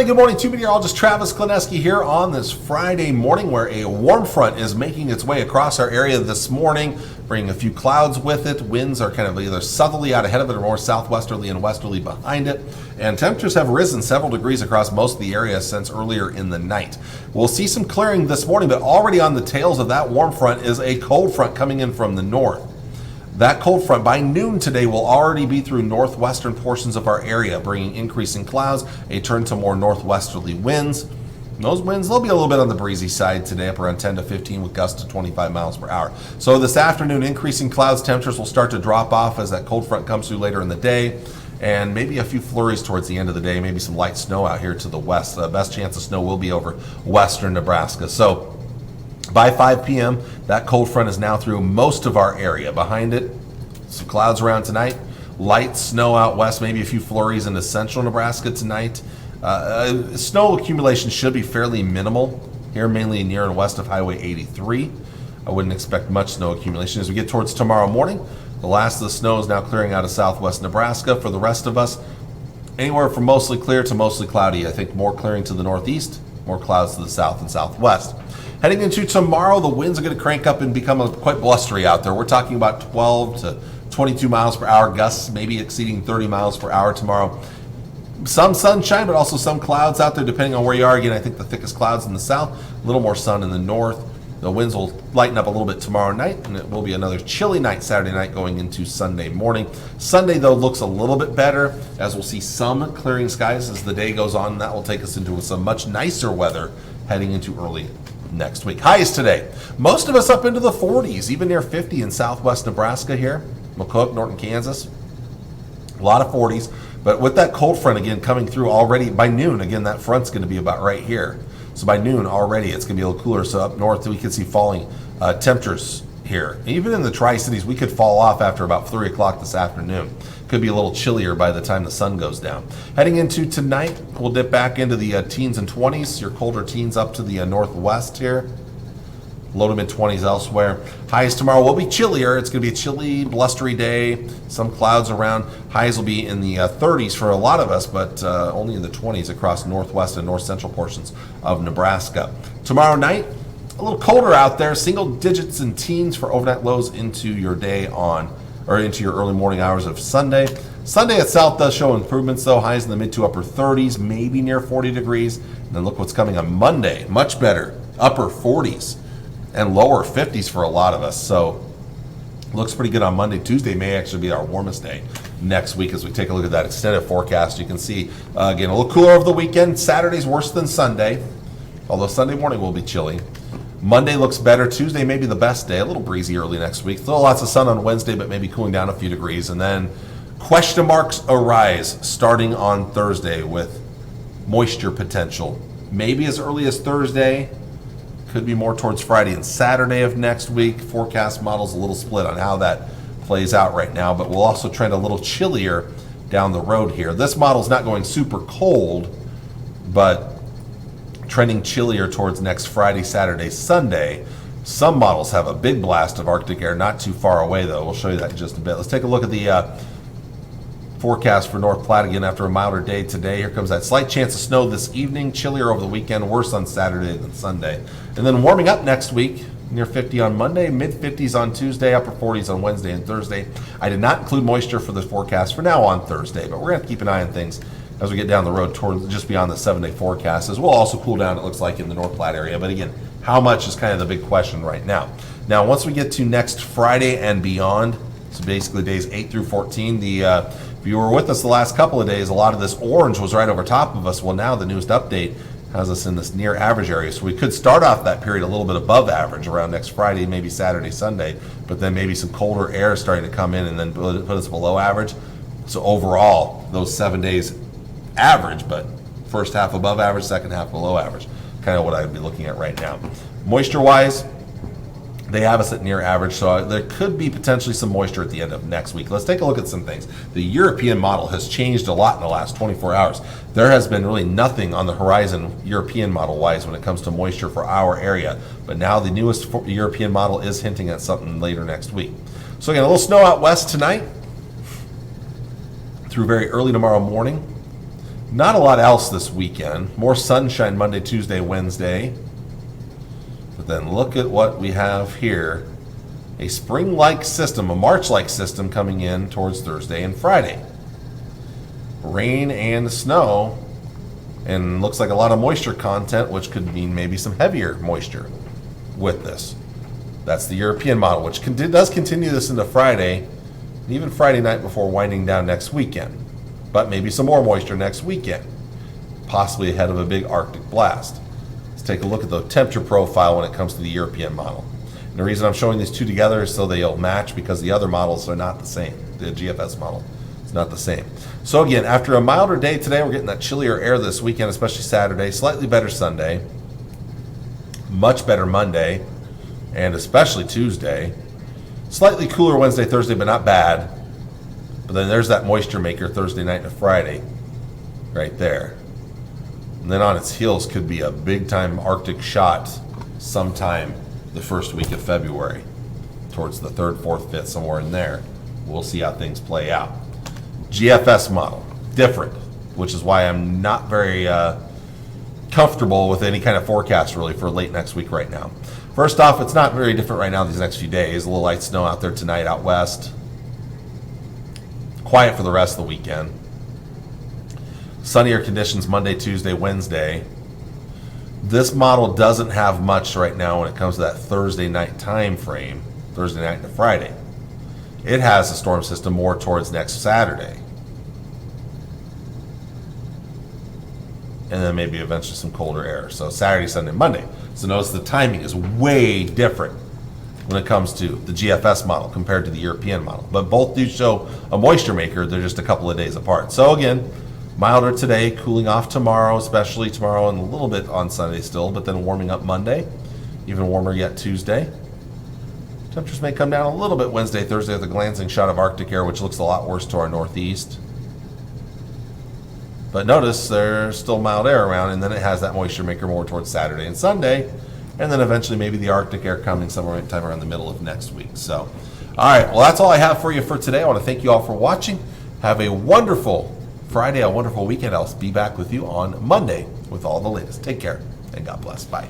Everybody, good morning. Meteorologist Travis Klineski here on this Friday morning where a warm front is making its way across our area this morning, bringing a few clouds with it. Winds are kind of either southerly out ahead of it or more southwesterly and westerly behind it. And temperatures have risen several degrees across most of the area since earlier in the night. We'll see some clearing this morning, but already on the tails of that warm front is a cold front coming in from the north. That cold front by noon today will already be through northwestern portions of our area, bringing increasing clouds, a turn to more northwesterly winds. And those winds, they'll be a little bit on the breezy side today, up around 10 to 15 with gusts to 25 miles per hour. So this afternoon, increasing clouds, temperatures will start to drop off as that cold front comes through later in the day. And maybe a few flurries towards the end of the day, maybe some light snow out here to the west. The best chance of snow will be over western Nebraska. So by 5 p.m., that cold front is now through most of our area. Behind it, some clouds around tonight, light snow out west, maybe a few flurries into central Nebraska tonight. Snow accumulation should be fairly minimal here, mainly near and west of Highway 83. I wouldn't expect much snow accumulation. As we get towards tomorrow morning, the last of the snow is now clearing out of southwest Nebraska. For the rest of us, anywhere from mostly clear to mostly cloudy. I think more clearing to the northeast, more clouds to the south and southwest. Heading into tomorrow, the winds are going to crank up and become quite blustery out there. We're talking about 12 to 22 miles per hour gusts, maybe exceeding 30 miles per hour tomorrow. Some sunshine, but also some clouds out there, depending on where you are. Again, I think the thickest clouds in the south, a little more sun in the north. The winds will lighten up a little bit tomorrow night, and it will be another chilly night Saturday night going into Sunday morning. Sunday, though, looks a little bit better, as we'll see some clearing skies as the day goes on. That will take us into some much nicer weather heading into early next week. Highs today, most of us up into the 40s, even near 50 in southwest Nebraska here, McCook, Norton, Kansas. A lot of 40s, but with that cold front again coming through already by noon, again, that front's going to be about right here. So by noon already, it's going to be a little cooler. So up north, we could see falling temperatures here. Even in the Tri-Cities, we could fall off after about 3 o'clock this afternoon. Could be a little chillier by the time the sun goes down. Heading into tonight, we'll dip back into the teens and 20s, your colder teens up to the northwest here. Low to mid 20s elsewhere. Highs tomorrow will be chillier. It's going to be a chilly, blustery day. Some clouds around. Highs will be in the 30s for a lot of us, but only in the 20s across northwest and north central portions of Nebraska. Tomorrow night, a little colder out there. Single digits and teens for overnight lows into your day on, or into your early morning hours of Sunday. Sunday itself does show improvements, though. Highs in the mid to upper 30s, maybe near 40 degrees. And then look what's coming on Monday. Much better. Upper 40s. And lower 50s for a lot of us. So looks pretty good on Monday. Tuesday may actually be our warmest day next week as we take a look at that extended forecast. You can see, again, a little cooler over the weekend. Saturday's worse than Sunday, although Sunday morning will be chilly. Monday looks better. Tuesday may be the best day. A little breezy early next week. Still lots of sun on Wednesday, but maybe cooling down a few degrees. And then question marks arise starting on Thursday with moisture potential. Maybe as early as Thursday. Could be more towards Friday and Saturday of next week. Forecast model's a little split on how that plays out right now, but we'll also trend a little chillier down the road here. This model's not going super cold, but trending chillier towards next Friday, Saturday, Sunday. Some models have a big blast of Arctic air not too far away, though. We'll show you that in just a bit. Let's take a look at the forecast for North Platte again after a milder day today. Here comes that slight chance of snow this evening, chillier over the weekend, worse on Saturday than Sunday. And then warming up next week, near 50 on Monday, mid 50s on Tuesday, upper 40s on Wednesday and Thursday. I did not include moisture for the forecast for now on Thursday, but we're going to keep an eye on things as we get down the road towards just beyond the 7-day forecast. As we'll also cool down, it looks like, in the North Platte area. But again, how much is kind of the big question right now. Now, once we get to next Friday and beyond, so basically days 8 through 14, if you were with us the last couple of days, a lot of this orange was right over top of us. Well, now the newest update has us in this near average area. So we could start off that period a little bit above average around next Friday, maybe Saturday, Sunday, but then maybe some colder air starting to come in and then put us below average. So overall, those 7 days average, but first half above average, second half below average. Kind of what I'd be looking at right now. Moisture-wise, they have us at near average, so there could be potentially some moisture at the end of next week. Let's take a look at some things. The European model has changed a lot in the last 24 hours. There has been really nothing on the horizon European model-wise when it comes to moisture for our area, but now the newest European model is hinting at something later next week. So again, a little snow out west tonight through very early tomorrow morning. Not a lot else this weekend. More sunshine Monday, Tuesday, Wednesday. But then look at what we have here. A spring-like system, a March-like system coming in towards Thursday and Friday. Rain and snow, and looks like a lot of moisture content, which could mean maybe some heavier moisture with this. That's the European model, which does continue this into Friday, and even Friday night before winding down next weekend. But maybe some more moisture next weekend, possibly ahead of a big Arctic blast. Let's take a look at the temperature profile when it comes to the European model. And the reason I'm showing these two together is so they'll match, because the other models are not the same. The GFS model is not the same. So again, after a milder day today, we're getting that chillier air this weekend, especially Saturday. Slightly better Sunday. Much better Monday, and especially Tuesday. Slightly cooler Wednesday, Thursday, but not bad. But then there's that moisture maker Thursday night and Friday right there. And then on its heels could be a big time Arctic shot sometime the first week of February, towards the 3rd, 4th, 5th, somewhere in there. We'll see how things play out. GFS model, different, which is why I'm not very comfortable with any kind of forecast really for late next week right now. First off, it's not very different right now these next few days. A little light snow out there tonight out west. Quiet for the rest of the weekend. Sunnier conditions Monday, Tuesday, Wednesday. This model doesn't have much right now when it comes to that Thursday night time frame, Thursday night to Friday. It has a storm system more towards next Saturday. And then maybe eventually some colder air. So Saturday, Sunday, Monday. So notice the timing is way different when it comes to the GFS model compared to the European model. But both do show a moisture maker. They're just a couple of days apart. So again, milder today, cooling off tomorrow, especially tomorrow, and a little bit on Sunday still, but then warming up Monday. Even warmer yet Tuesday. Temperatures may come down a little bit Wednesday, Thursday with a glancing shot of Arctic air, which looks a lot worse to our northeast. But notice there's still mild air around, and then it has that moisture maker more towards Saturday and Sunday, and then eventually maybe the Arctic air coming sometime around the middle of next week. So, all right, well, that's all I have for you for today. I want to thank you all for watching. Have a wonderful Friday, a wonderful weekend. I'll be back with you on Monday with all the latest. Take care, and God bless. Bye.